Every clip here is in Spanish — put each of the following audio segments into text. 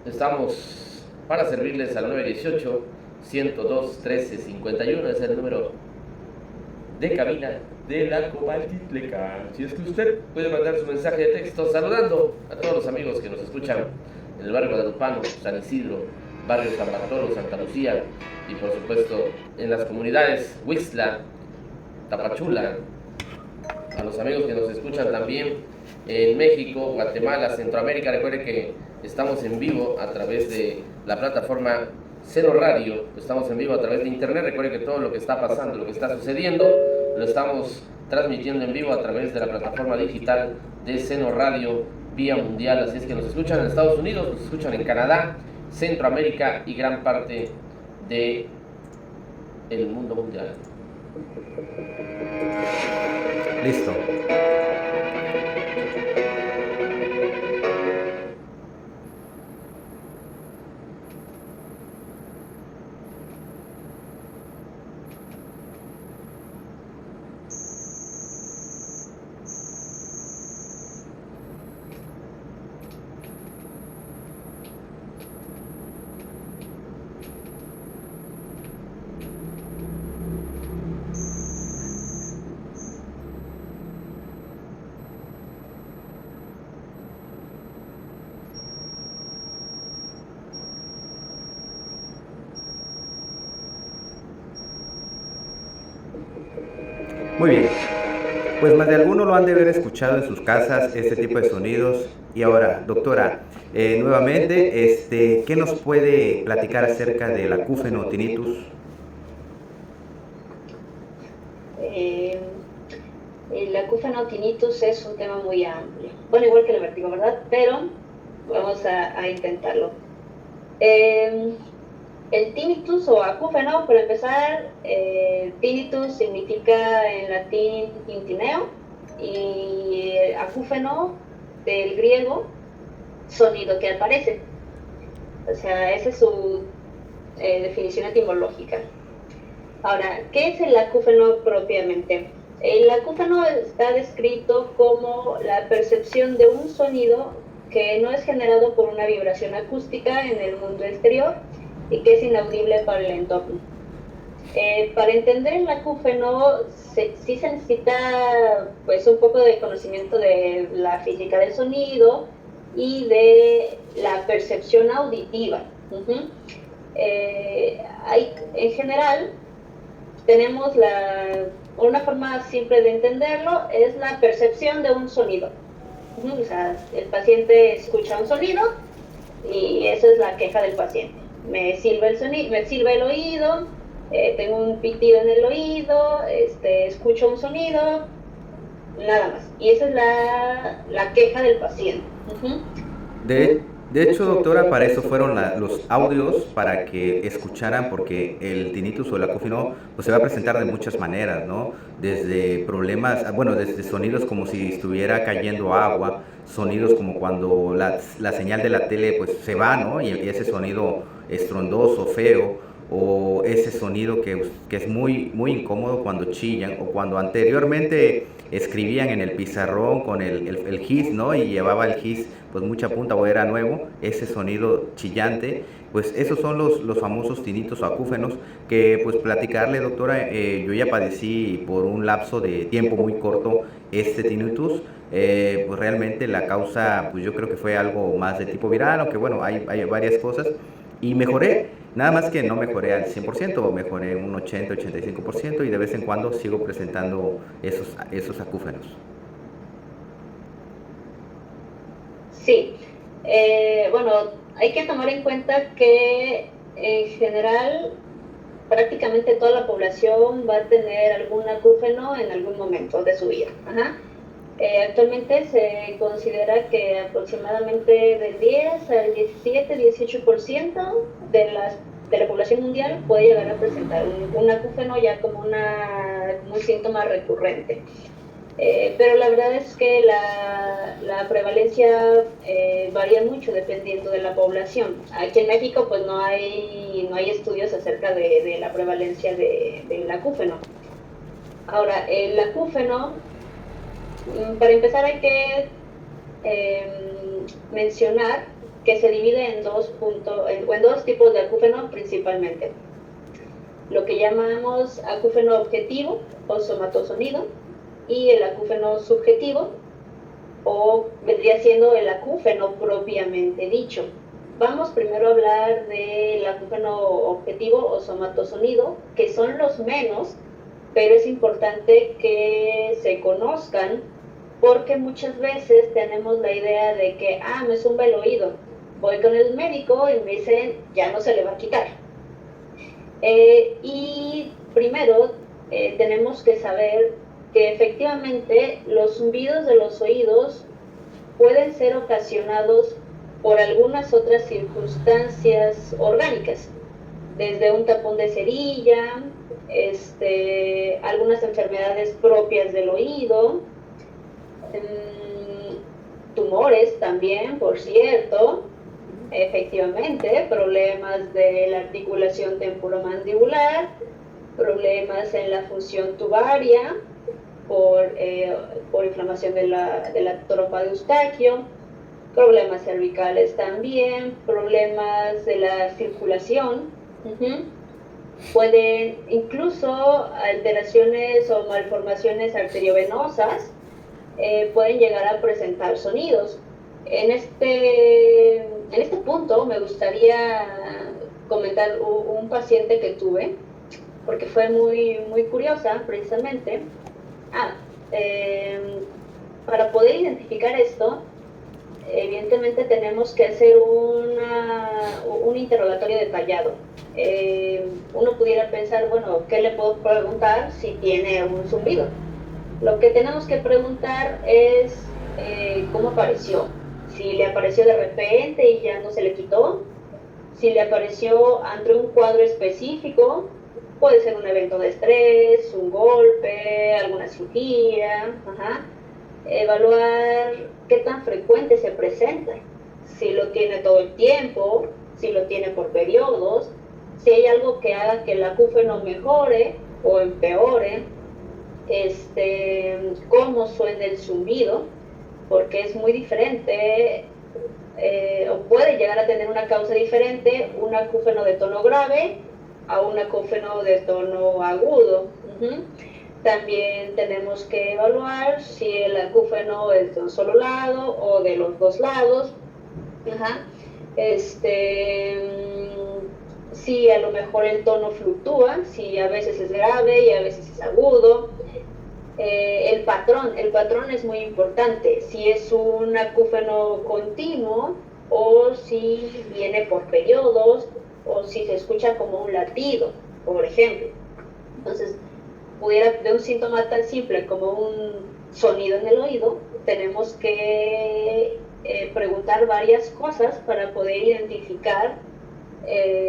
Estamos para servirles al 918-102-1351, es el número de cabina de la Copaltitleca. Si es que usted puede mandar su mensaje de texto saludando a todos los amigos que nos escuchan en el barrio Guadalupano, San Isidro, barrio San Bartolo, Santa Lucía y por supuesto en las comunidades Huixla, Tapachula, a los amigos que nos escuchan también en México, Guatemala, Centroamérica. Recuerde que estamos en vivo a través de la plataforma Seno Radio, estamos en vivo a través de internet. Recuerde que todo lo que está pasando, lo que está sucediendo, lo estamos transmitiendo en vivo a través de la plataforma digital de Seno Radio vía mundial. Así es que nos escuchan en Estados Unidos, nos escuchan en Canadá, Centroamérica y gran parte de el mundo mundial. Listo. Muy bien, pues más de alguno lo han de haber escuchado en sus casas, este tipo de sonidos. Y ahora, doctora, nuevamente, ¿qué nos puede platicar acerca del acúfeno tinnitus? El acúfeno tinnitus es un tema muy amplio. Bueno, igual que el vértigo, ¿verdad? Pero vamos a intentarlo. El tinnitus o acúfeno, para empezar, tinnitus significa en latín tintineo y acúfeno del griego, sonido que aparece. O sea, esa es su definición etimológica. Ahora, ¿qué es el acúfeno propiamente? El acúfeno está descrito como la percepción de un sonido que no es generado por una vibración acústica en el mundo exterior y que es inaudible para el entorno. Para entender el acúfeno sí se necesita pues un poco de conocimiento de la física del sonido y de la percepción auditiva. En general tenemos una forma simple de entenderlo, es la percepción de un sonido. O sea, el paciente escucha un sonido y esa es la queja del paciente. Me silba el oído, tengo un pitido en el oído, escucho un sonido, nada más. Y esa es la queja del paciente. De hecho, doctora, para eso fueron los audios, para que escucharan, porque el tinnitus o el acúfeno pues, se va a presentar de muchas maneras, ¿no? Desde problemas, bueno, desde sonidos como si estuviera cayendo agua, sonidos como cuando la señal de la tele pues se va, ¿no? Y ese sonido estrondoso, feo, o ese sonido que es muy, muy incómodo cuando chillan, o cuando anteriormente escribían en el pizarrón con el gis, ¿no? Y llevaba el gis pues mucha punta o era nuevo, ese sonido chillante, pues esos son los famosos tinnitus o acúfenos que pues platicarle, doctora, yo ya padecí por un lapso de tiempo muy corto este tinnitus. Pues realmente la causa, pues yo creo que fue algo más de tipo viral, aunque bueno, hay varias cosas, y mejoré, nada más que no mejoré al 100%, mejoré un 80-85% y de vez en cuando sigo presentando esos acúfenos. Sí, bueno, hay que tomar en cuenta que en general prácticamente toda la población va a tener algún acúfeno en algún momento de su vida. Actualmente se considera que aproximadamente del 10 al 17-18% de la población mundial puede llegar a presentar un acúfeno ya como un síntoma recurrente. Pero la verdad es que la prevalencia varía mucho dependiendo de la población. Aquí en México pues no hay estudios acerca de la prevalencia del acúfeno. Ahora, el acúfeno, para empezar hay que mencionar que se divide en dos tipos de acúfeno principalmente. Lo que llamamos acúfeno objetivo o somatosonido y el acúfeno subjetivo, o vendría siendo el acúfeno propiamente dicho. Vamos primero a hablar del acúfeno objetivo o somatosonido, que son los menos, pero es importante que se conozcan porque muchas veces tenemos la idea de que, me zumba el oído, voy con el médico y me dicen, ya no se le va a quitar. Y primero tenemos que saber que efectivamente los zumbidos de los oídos pueden ser ocasionados por algunas otras circunstancias orgánicas, desde un tapón de cerilla, algunas enfermedades propias del oído, tumores también, por cierto, efectivamente, problemas de la articulación temporomandibular, problemas en la función tubaria por inflamación de la trompa de Eustaquio, problemas cervicales también, problemas de la circulación, pueden incluso alteraciones o malformaciones arteriovenosas, pueden llegar a presentar sonidos. En este punto me gustaría comentar un paciente que tuve, porque fue muy, muy curiosa precisamente. Para poder identificar esto, evidentemente tenemos que hacer un interrogatorio detallado. Uno pudiera pensar, bueno, ¿qué le puedo preguntar si tiene un zumbido? Lo que tenemos que preguntar es cómo apareció. Si le apareció de repente y ya no se le quitó, si le apareció ante un cuadro específico, puede ser un evento de estrés, un golpe, alguna cirugía, evaluar qué tan frecuente se presenta, si lo tiene todo el tiempo, si lo tiene por periodos, si hay algo que haga que el acúfeno mejore o empeore, cómo suena el zumbido, porque es muy diferente, o puede llegar a tener una causa diferente, un acúfeno de tono grave a un acúfeno de tono agudo. También tenemos que evaluar si el acúfeno es de un solo lado o de los dos lados. Si a lo mejor el tono fluctúa, si a veces es grave y a veces es agudo. El patrón es muy importante, si es un acúfeno continuo o si viene por periodos o si se escucha como un latido, por ejemplo. Entonces, de un síntoma tan simple como un sonido en el oído, tenemos que preguntar varias cosas para poder identificar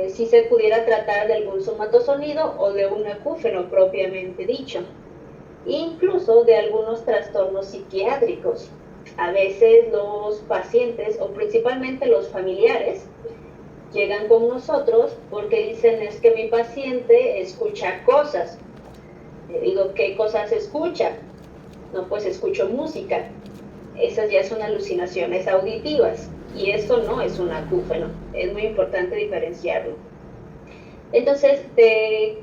si se pudiera tratar de algún somatosonido o de un acúfeno propiamente dicho. Incluso de algunos trastornos psiquiátricos. A veces los pacientes, o principalmente los familiares, llegan con nosotros porque dicen, es que mi paciente escucha cosas. Le digo, ¿qué cosas escucha? No, pues escucho música. Esas ya son alucinaciones auditivas y eso no es un acúfeno. Es muy importante diferenciarlo. Entonces, te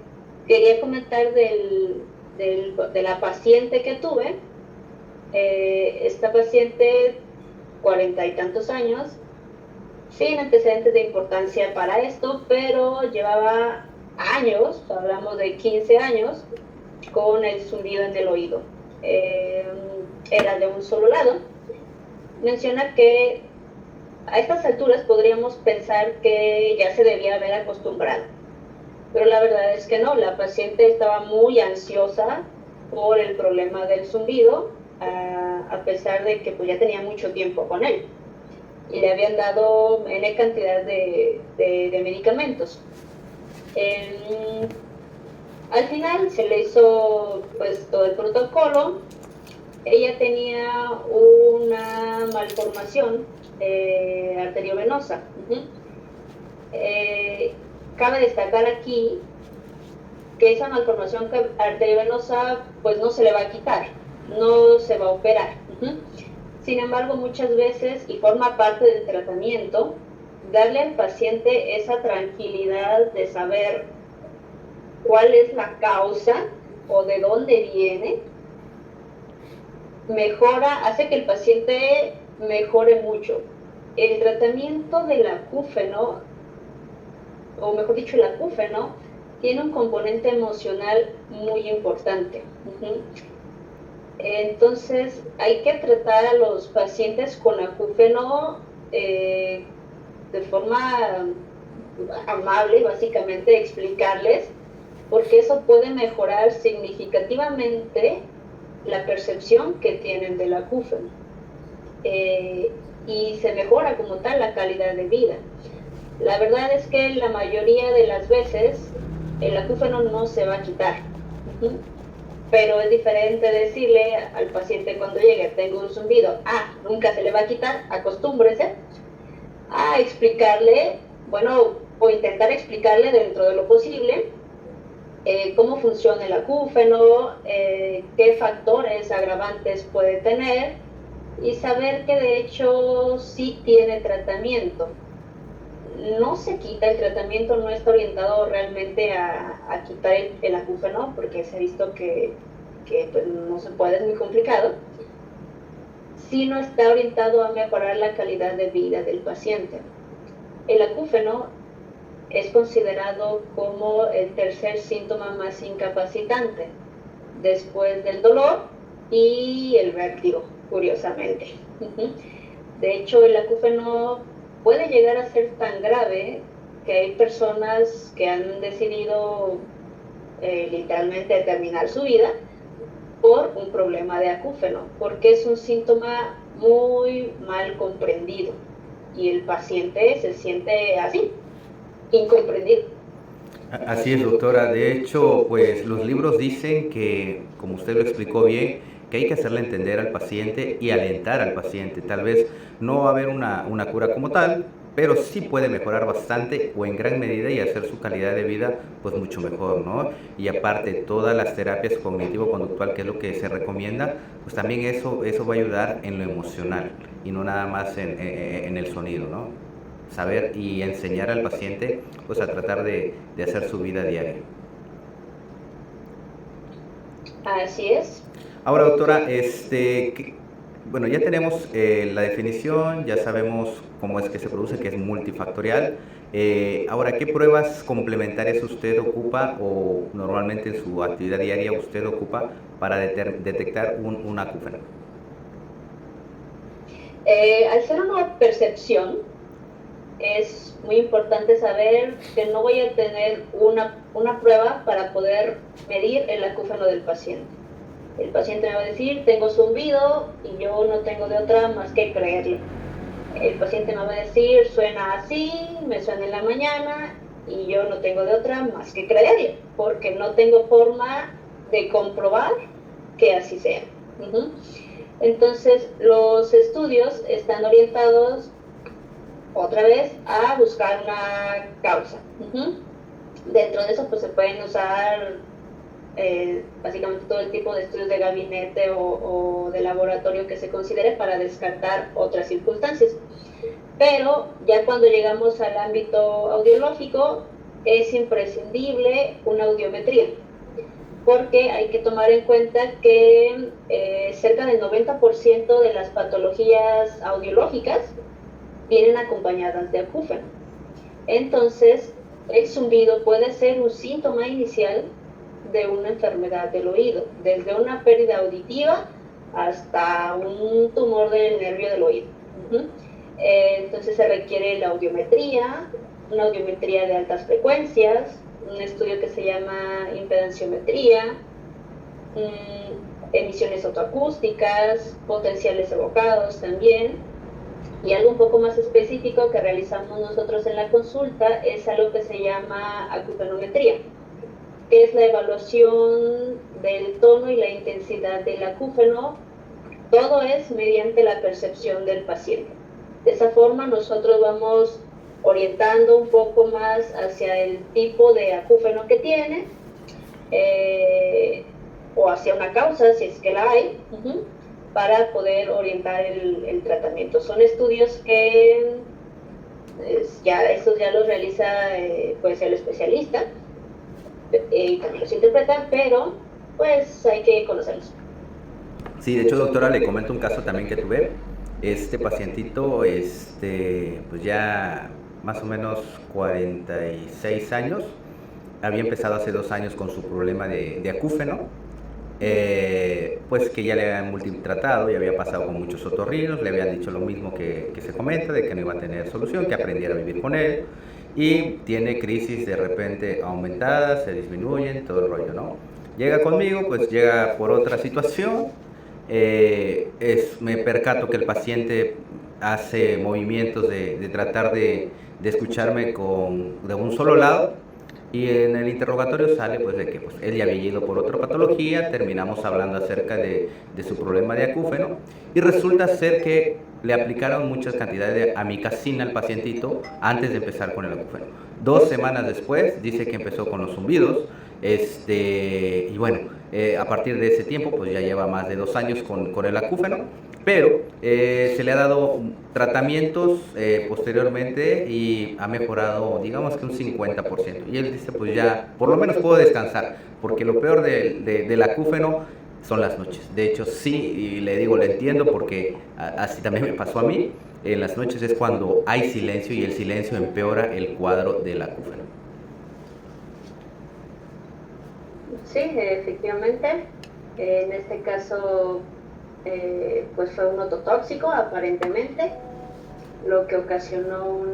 quería comentar de la paciente que tuve. Esta paciente, 40 y tantos años, sin antecedentes de importancia para esto, pero llevaba años, hablamos de 15 años, con el zumbido en el oído. Era de un solo lado. Menciona que a estas alturas podríamos pensar que ya se debía haber acostumbrado, pero la verdad es que no. La paciente estaba muy ansiosa por el problema del zumbido, a pesar de que pues ya tenía mucho tiempo con él y le habían dado N cantidad de medicamentos. Al final se le hizo pues todo el protocolo. Ella tenía una malformación arteriovenosa. Cabe destacar aquí que esa malformación arteriovenosa pues no se le va a quitar, no se va a operar. Sin embargo, muchas veces, y forma parte del tratamiento, darle al paciente esa tranquilidad de saber cuál es la causa o de dónde viene, hace que el paciente mejore mucho. El tratamiento del acúfeno, o mejor dicho, el acúfeno, tiene un componente emocional muy importante. Entonces, hay que tratar a los pacientes con acúfeno de forma amable, básicamente explicarles, porque eso puede mejorar significativamente la percepción que tienen del acúfeno. Y se mejora como tal la calidad de vida. La verdad es que la mayoría de las veces el acúfeno no se va a quitar. Pero es diferente decirle al paciente cuando llegue, tengo un zumbido, nunca se le va a quitar, acostúmbrese, a explicarle, o intentar explicarle dentro de lo posible, cómo funciona el acúfeno, qué factores agravantes puede tener, y saber que de hecho sí tiene tratamiento. No se quita, el tratamiento no está orientado realmente a quitar el acúfeno, porque se ha visto que pues no se puede, es muy complicado, sino está orientado a mejorar la calidad de vida del paciente. El acúfeno es considerado como el tercer síntoma más incapacitante, después del dolor y el vértigo, curiosamente. De hecho, el acúfeno puede llegar a ser tan grave que hay personas que han decidido literalmente terminar su vida por un problema de acúfeno, porque es un síntoma muy mal comprendido y el paciente se siente así, incomprendido. Así es, doctora. De hecho, pues los libros dicen que, como usted lo explicó bien, que hay que hacerle entender al paciente y alentar al paciente. Tal vez no va a haber una cura como tal, pero sí puede mejorar bastante o en gran medida y hacer su calidad de vida pues mucho mejor, ¿no? Y aparte, todas las terapias cognitivo-conductual, que es lo que se recomienda, pues también eso va a ayudar en lo emocional y no nada más en el sonido, ¿no? Saber y enseñar al paciente pues a tratar de hacer su vida diaria. Así es. Ahora, doctora, bueno, ya tenemos la definición, ya sabemos cómo es que se produce, que es multifactorial. Ahora, ¿qué pruebas complementarias usted ocupa o normalmente en su actividad diaria usted ocupa para detectar un acúfeno? Al ser una percepción, es muy importante saber que no voy a tener una prueba para poder medir el acúfeno del paciente. El paciente me va a decir, tengo zumbido, y yo no tengo de otra más que creerle. El paciente me va a decir, suena así, me suena en la mañana, y yo no tengo de otra más que creerle, porque no tengo forma de comprobar que así sea. Entonces, los estudios están orientados otra vez a buscar una causa. Dentro de eso pues se pueden usar básicamente todo el tipo de estudios de gabinete o de laboratorio que se considere para descartar otras circunstancias. Pero ya cuando llegamos al ámbito audiológico es imprescindible una audiometría, porque hay que tomar en cuenta que cerca del 90% de las patologías audiológicas vienen acompañadas de acúfeno. Entonces, el zumbido puede ser un síntoma inicial de una enfermedad del oído, desde una pérdida auditiva hasta un tumor del nervio del oído. Entonces se requiere la audiometría, una audiometría de altas frecuencias, un estudio que se llama impedanciometría, emisiones autoacústicas, potenciales evocados también. Y algo un poco más específico que realizamos nosotros en la consulta es algo que se llama acúfenometría, que es la evaluación del tono y la intensidad del acúfeno. Todo es mediante la percepción del paciente. De esa forma nosotros vamos orientando un poco más hacia el tipo de acúfeno que tiene, o hacia una causa, si es que la hay, para poder orientar el tratamiento. Son estudios que Estos ya los realiza pues el especialista y también los interpreta, pero pues hay que conocerlos. Sí, de hecho, doctora, le comento un caso también que tuve. Este pacientito, pues ya más o menos 46 años, había empezado hace 2 años con su problema de acúfeno, pues que ya le habían multitratado y había pasado con muchos otorrinos, le habían dicho lo mismo que se comenta, de que no iba a tener solución, que aprendiera a vivir con él, y tiene crisis de repente aumentadas, se disminuyen, todo el rollo, ¿no? Llega conmigo, pues llega por otra situación. Me percato que el paciente hace movimientos de tratar de escucharme de un solo lado, y en el interrogatorio sale pues de que pues, él ya había ido por otra patología. Terminamos hablando acerca de su problema de acúfeno, y resulta ser que le aplicaron muchas cantidades de amicacina al pacientito antes de empezar con el acúfeno. 2 semanas después dice que empezó con los zumbidos, y bueno, a partir de ese tiempo pues ya lleva más de 2 años con el acúfeno, pero se le ha dado tratamientos posteriormente y ha mejorado, digamos que un 50%. Y él dice, pues ya por lo menos puedo descansar, porque lo peor del acúfeno son las noches. De hecho, sí, y le digo, le entiendo, porque así también me pasó a mí. En las noches es cuando hay silencio, y el silencio empeora el cuadro del acúfeno. Sí, efectivamente. En este caso, pues fue un ototóxico, aparentemente, lo que ocasionó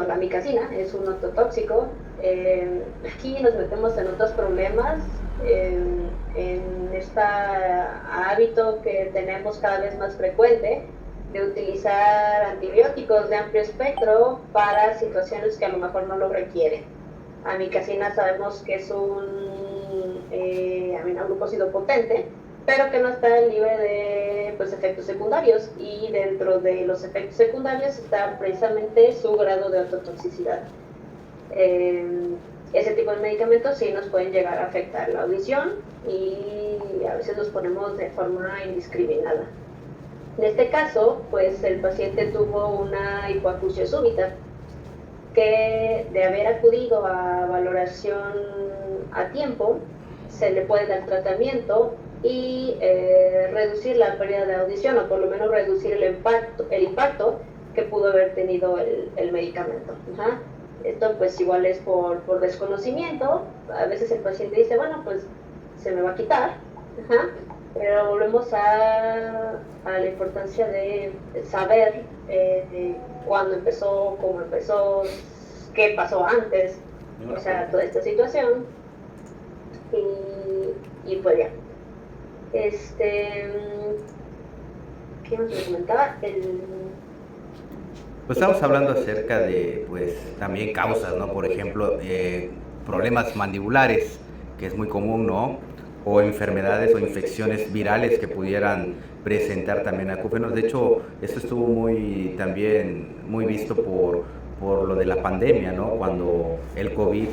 la amicacina es un ototóxico. Aquí nos metemos en otros problemas, en este hábito que tenemos cada vez más frecuente de utilizar antibióticos de amplio espectro para situaciones que a lo mejor no lo requieren. Amicacina sabemos que es un aminoglucósido potente, pero que no está libre de efectos secundarios, y dentro de los efectos secundarios está precisamente su grado de ototoxicidad. Ese tipo de medicamentos sí nos pueden llegar a afectar la audición, y a veces los ponemos de forma indiscriminada. En este caso, pues el paciente tuvo una hipoacusia súbita, que de haber acudido a valoración a tiempo, se le puede dar tratamiento y reducir la pérdida de audición, o por lo menos reducir el impacto que pudo haber tenido el medicamento. Ajá. Esto pues igual es por desconocimiento. A veces el paciente dice, bueno, pues se me va a quitar. Ajá. Pero volvemos a la importancia de saber cuándo empezó, cómo empezó, qué pasó antes, o sea, toda esta situación. Y pues ya. ¿Qué más me comentaba? Pues estamos hablando acerca de, pues, también causas, ¿no? Por ejemplo, problemas mandibulares, que es muy común, ¿no? O enfermedades o infecciones virales que pudieran presentar también acúfenos. De hecho, esto estuvo también muy visto por lo de la pandemia, ¿no? Cuando el COVID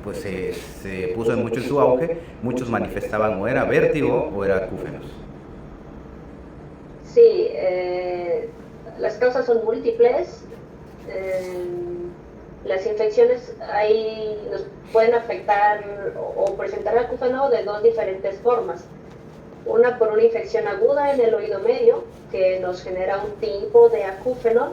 pues se puso mucho en su auge, muchos manifestaban o era vértigo o era acúfenos. Sí, las causas son múltiples. Las infecciones nos pueden afectar o presentar acúfeno de 2 diferentes formas. Una por una infección aguda en el oído medio, que nos genera un tipo de acúfeno,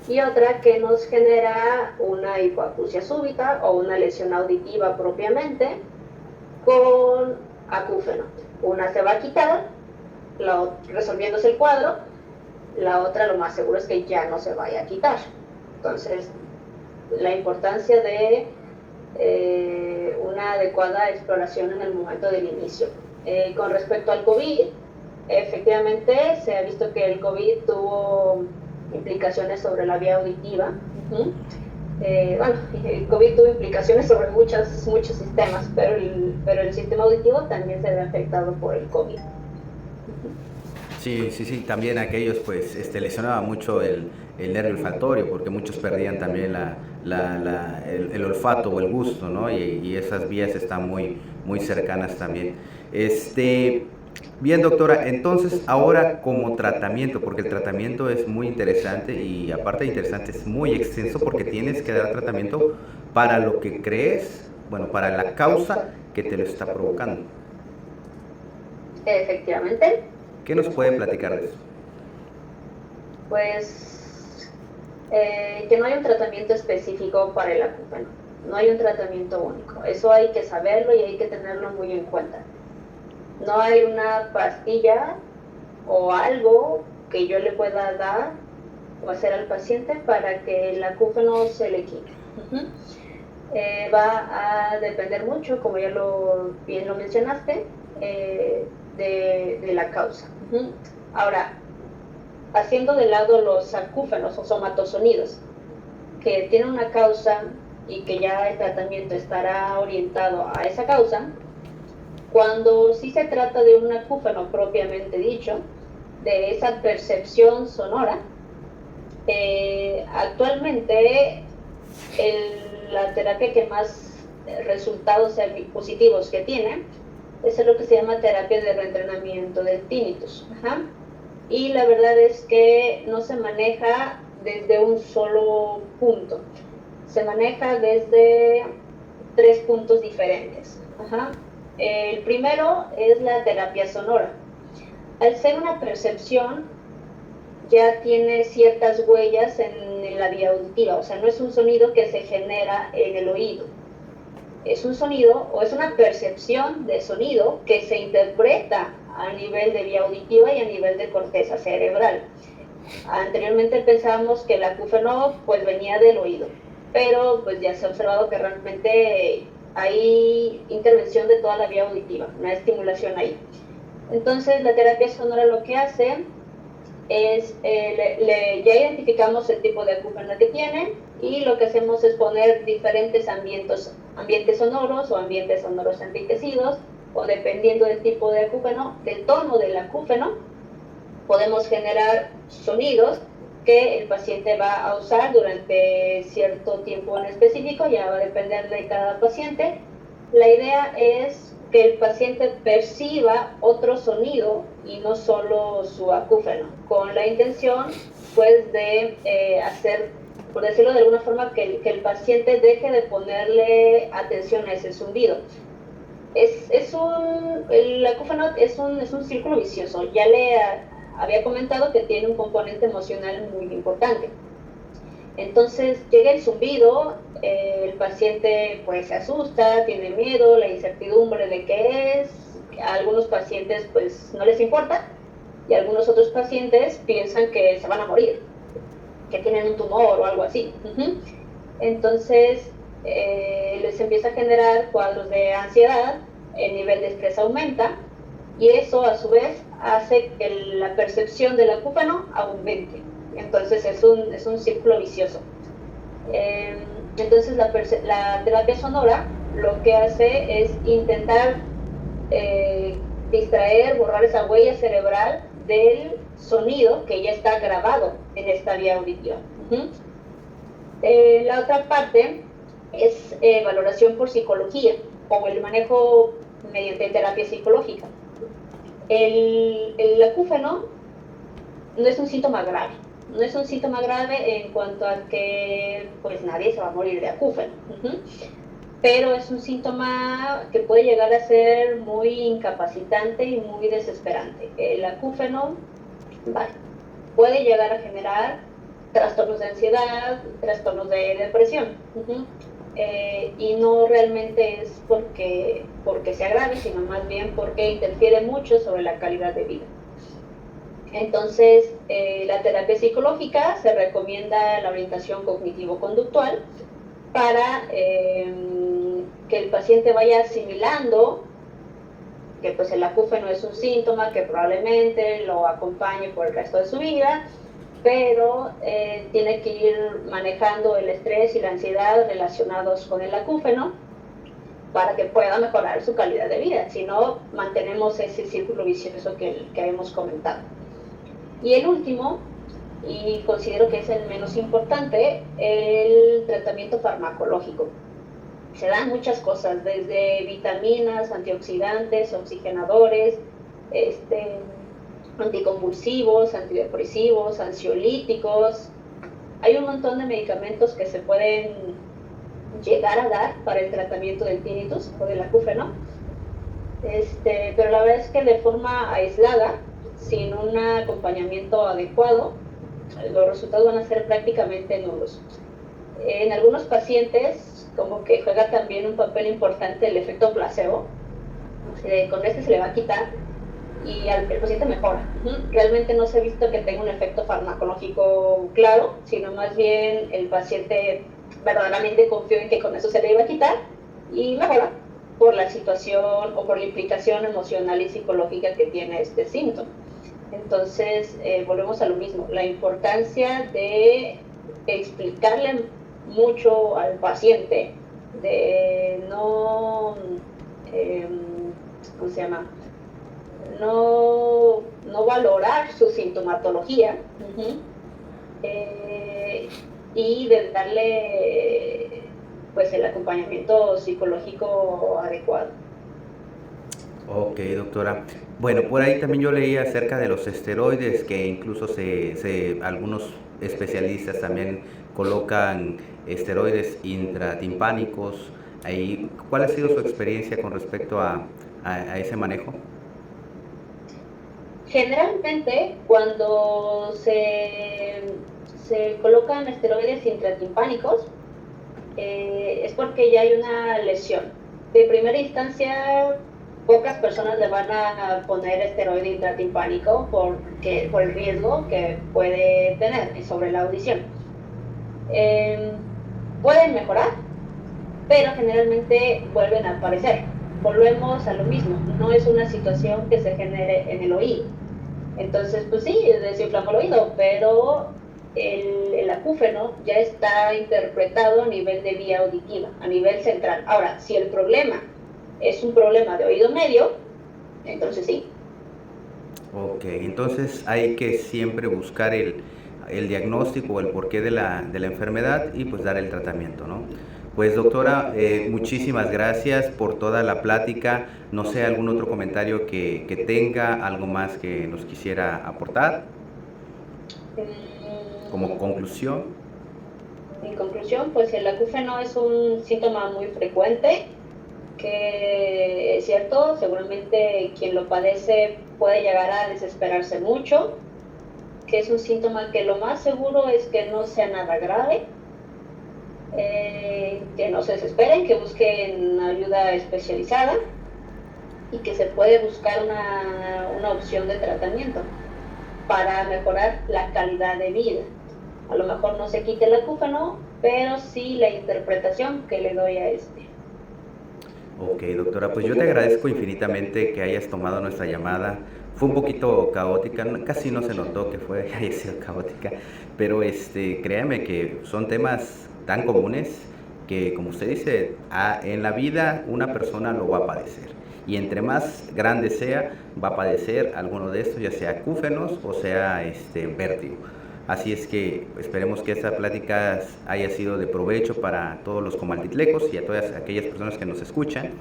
y otra que nos genera una hipoacusia súbita o una lesión auditiva propiamente con acúfeno. Una se va a quitar, resolviéndose el cuadro, la otra lo más seguro es que ya no se vaya a quitar. Entonces, la importancia de una adecuada exploración en el momento del inicio. Con respecto al COVID, efectivamente se ha visto que el COVID tuvo implicaciones sobre la vía auditiva. El COVID tuvo implicaciones sobre muchos sistemas, pero el sistema auditivo también se ve afectado por el COVID. Sí, también aquellos pues lesionaba mucho el nervio olfatorio, porque muchos perdían también el olfato o el gusto, ¿no? Y esas vías están muy cercanas también. Bien, doctora, entonces ahora como tratamiento, porque el tratamiento es muy interesante y aparte de interesante es muy extenso porque tienes que dar tratamiento para lo que crees, bueno, para la causa que te lo está provocando. Efectivamente, ¿Qué nos puede platicar de eso? pues que no hay un tratamiento específico para el acúfeno, no hay un tratamiento único, eso hay que saberlo y hay que tenerlo muy en cuenta. No hay una pastilla o algo que yo le pueda dar o hacer al paciente para que el acúfeno se le quite. Va a depender mucho, como ya bien lo mencionaste, de la causa. Ahora, haciendo de lado los acúfenos o somatosonidos, que tienen una causa y que ya el tratamiento estará orientado a esa causa, cuando sí se trata de un acúfeno propiamente dicho, de esa percepción sonora, actualmente la terapia que más resultados positivos que tiene es lo que se llama terapia de reentrenamiento del tinnitus. Y la verdad es que no se maneja desde un solo punto, se maneja desde 3 puntos diferentes. El primero es la terapia sonora. Al ser una percepción, ya tiene ciertas huellas en la vía auditiva, o sea, no es un sonido que se genera en el oído, es un sonido o es una percepción de sonido que se interpreta a nivel de vía auditiva y a nivel de corteza cerebral. Anteriormente pensábamos que el acúfeno pues venía del oído, pero pues ya se ha observado que realmente hay intervención de toda la vía auditiva, una estimulación ahí. Entonces la terapia sonora lo que hace es, ya identificamos el tipo de acúfeno que tiene y lo que hacemos es poner diferentes ambientes sonoros o ambientes sonoros enriquecidos, o dependiendo del tipo de acúfeno, del tono del acúfeno, podemos generar sonidos que el paciente va a usar durante cierto tiempo en específico, ya va a depender de cada paciente. La idea es que el paciente perciba otro sonido y no solo su acúfeno, con la intención pues de hacer, por decirlo de alguna forma, que el paciente deje de ponerle atención a ese zumbido. El acúfeno es un círculo vicioso. Ya le había comentado que tiene un componente emocional muy importante. Entonces llega el zumbido, el paciente pues se asusta, tiene miedo, la incertidumbre de qué es. A algunos pacientes pues no les importa y algunos otros pacientes piensan que se van a morir, que tienen un tumor o algo así. Entonces les empieza a generar cuadros de ansiedad, el nivel de estrés aumenta y eso a su vez hace que la percepción del acúfeno aumente. Entonces es un círculo vicioso. Entonces la terapia sonora lo que hace es intentar distraer, borrar esa huella cerebral del sonido que ya está grabado en esta vía auditiva. La otra parte es valoración por psicología o el manejo mediante terapia psicológica. El acúfeno no es un síntoma grave. No es un síntoma grave en cuanto a que pues nadie se va a morir de acúfeno. Pero es un síntoma que puede llegar a ser muy incapacitante y muy desesperante. El acúfeno puede llegar a generar trastornos de ansiedad, trastornos de depresión. Y no realmente es porque sea grave, sino más bien porque interfiere mucho sobre la calidad de vida. Entonces, la terapia psicológica se recomienda la orientación cognitivo-conductual para que el paciente vaya asimilando que pues el acúfeno es un síntoma que probablemente lo acompañe por el resto de su vida, pero tiene que ir manejando el estrés y la ansiedad relacionados con el acúfeno para que pueda mejorar su calidad de vida, si no mantenemos ese círculo vicioso que hemos comentado. Y el último, y considero que es el menos importante, el tratamiento farmacológico. Se dan muchas cosas, desde vitaminas, antioxidantes, oxigenadores, este, anticonvulsivos, antidepresivos, ansiolíticos. Hay un montón de medicamentos que se pueden llegar a dar para el tratamiento del tinnitus o del acúfeno, pero la verdad es que de forma aislada, sin un acompañamiento adecuado, los resultados van a ser prácticamente nulos. En algunos pacientes, como que juega también un papel importante el efecto placebo. Con este se le va a quitar y el paciente mejora. Realmente no se ha visto que tenga un efecto farmacológico claro, sino más bien el paciente verdaderamente confió en que con eso se le iba a quitar y mejora por la situación o por la implicación emocional y psicológica que tiene este síntoma. Entonces, volvemos a lo mismo, la importancia de explicarle mucho al paciente, de no, ¿cómo se llama? No valorar su sintomatología, y de darle pues el acompañamiento psicológico adecuado. Ok, doctora. Bueno, por ahí también yo leí acerca de los esteroides, que incluso algunos especialistas también colocan esteroides intratimpánicos. Ahí, ¿cuál ha sido su experiencia con respecto a ese manejo? Generalmente, cuando se colocan esteroides intratimpánicos, es porque ya hay una lesión. De primera instancia, pocas personas le van a poner esteroide intratimpánico por el riesgo que puede tener sobre la audición. Pueden mejorar, pero generalmente vuelven a aparecer. Volvemos a lo mismo, no es una situación que se genere en el oído. Entonces, pues sí, desinflama el oído, pero el acúfeno ya está interpretado a nivel de vía auditiva, a nivel central. Ahora, si el problema es un problema de oído medio, entonces sí. Ok, entonces hay que siempre buscar el diagnóstico o el porqué de la enfermedad y pues dar el tratamiento, ¿no? Pues doctora, muchísimas gracias por toda la plática. No sé, algún otro comentario que tenga, algo más que nos quisiera aportar como conclusión. En conclusión, pues el acúfeno es un síntoma muy frecuente, que es cierto, seguramente quien lo padece puede llegar a desesperarse mucho, que es un síntoma que lo más seguro es que no sea nada grave, que no se desesperen, que busquen ayuda especializada y que se puede buscar una opción de tratamiento para mejorar la calidad de vida. A lo mejor no se quite el acúfeno, pero sí la interpretación que le doy a este. Ok, doctora, pues yo te agradezco infinitamente que hayas tomado nuestra llamada. Fue un poquito caótica, casi no se notó que haya sido caótica, pero créame que son temas tan comunes que, como usted dice, en la vida una persona lo va a padecer. Y entre más grande sea, va a padecer alguno de estos, ya sea acúfenos o sea vértigo. Así es que esperemos que esta plática haya sido de provecho para todos los comaltitlecos y a todas aquellas personas que nos escuchan.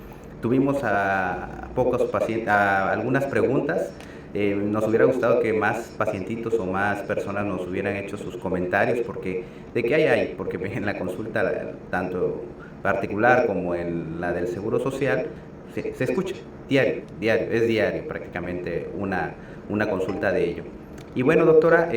Tuvimos algunas preguntas. Nos hubiera gustado que más pacientitos o más personas nos hubieran hecho sus comentarios, porque de qué hay, porque en la consulta, tanto particular como en la del Seguro Social, se escucha diario, es diario prácticamente una consulta de ello. Y bueno, doctora,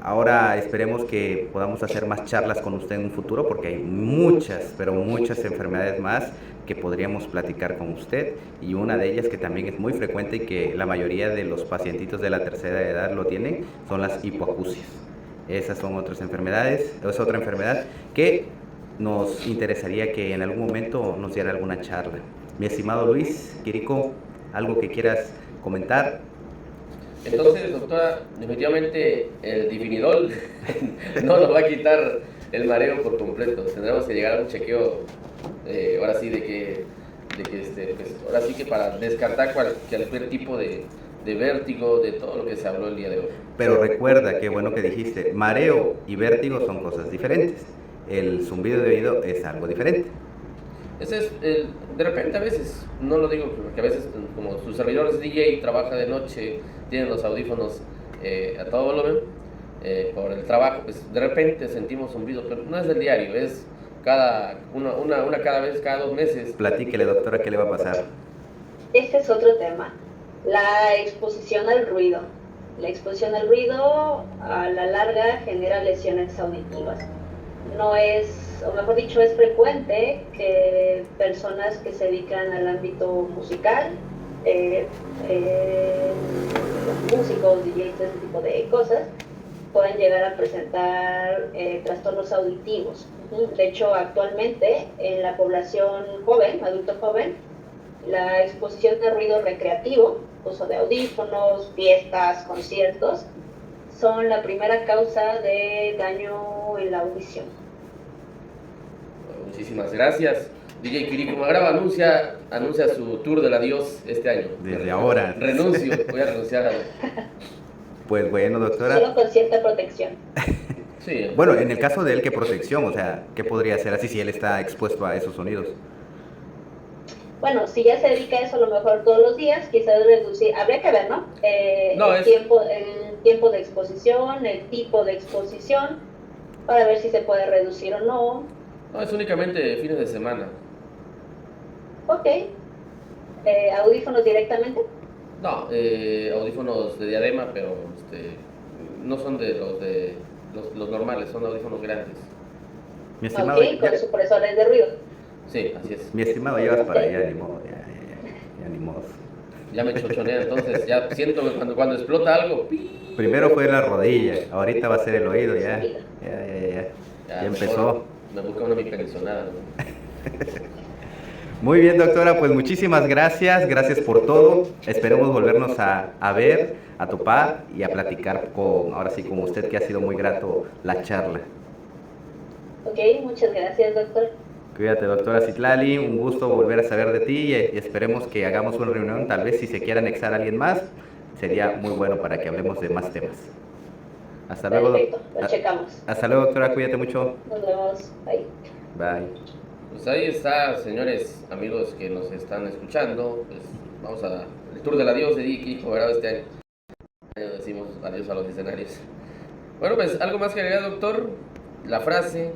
ahora esperemos que podamos hacer más charlas con usted en un futuro, porque hay muchas, pero muchas enfermedades más que podríamos platicar con usted, y una de ellas que también es muy frecuente y que la mayoría de los pacientitos de la tercera edad lo tienen, son las hipoacusias. Esas son otras enfermedades, es otra enfermedad que nos interesaría que en algún momento nos diera alguna charla. Mi estimado Luis Quirico, ¿algo que quieras comentar? Entonces, doctora, definitivamente el difenidol no nos va a quitar el mareo por completo. Tendremos que llegar a un chequeo, ahora sí, pues, ahora sí que para descartar cualquier tipo de vértigo, de todo lo que se habló el día de hoy. Pero recuerda, qué bueno que dijiste, mareo y vértigo son cosas diferentes. El zumbido de oído es algo diferente. Ese es, de repente a veces, no lo digo porque a veces como su servidor es DJ, trabaja de noche, tiene los audífonos a todo volumen por el trabajo, pues de repente sentimos zumbido, pero no es del diario, es una cada vez, cada 2 meses. Platíquele, doctora, ¿qué le va a pasar? Este es otro tema, la exposición al ruido. La exposición al ruido a la larga genera lesiones auditivas. No es, o mejor dicho, es frecuente que personas que se dedican al ámbito musical, músicos, DJs, ese tipo de cosas, puedan llegar a presentar trastornos auditivos. De hecho, actualmente en la población joven, adulto joven, la exposición de ruido recreativo, uso de audífonos, fiestas, conciertos, son la primera causa de daño en la audición. Muchísimas gracias. DJ Kiriko Magraba anuncia su tour del adiós este año. Desde ahora. Renuncio, voy a renunciar a... Pues bueno, doctora. Solo con cierta protección. Sí. Bueno, en el caso de él, ¿qué protección? O sea, ¿qué podría hacer así si él está expuesto a esos sonidos? Bueno, si ya se dedica a eso a lo mejor todos los días, quizás reducir, habría que ver, ¿no? El tiempo de exposición, el tipo de exposición, para ver si se puede reducir o no. No, es únicamente fines de semana. Ok. ¿Audífonos directamente? No, audífonos de diadema, pero no son de los normales, son audífonos grandes. Mi estimado, Ok, con supresores de ruido. Sí, así es. mi estimado, llevas para allá, ni modo, ya ni modo. Ya me chochonea, entonces ya siento que cuando explota algo, ¡pi! Primero fue la rodilla, ahorita va a ser el oído, ya empezó. Me busca una micropensionada, ¿no? Muy bien, doctora, pues muchísimas gracias por todo. Esperemos volvernos a ver, a topar y a platicar ahora sí, con usted, que ha sido muy grato la charla. Ok, muchas gracias, doctor. Cuídate, doctora Citlali, un gusto volver a saber de ti y esperemos que hagamos una reunión, tal vez si se quiera anexar a alguien más, sería muy bueno para que hablemos de más temas. Hasta luego. Perfecto, lo checamos. Hasta luego, doctora, cuídate mucho. Nos vemos, bye. Bye. Pues ahí está, señores amigos que nos están escuchando. Pues vamos a el tour del adiós de Dicky Cobrado este año. Decimos adiós a los escenarios. Bueno, pues algo más que agregar, doctor. La frase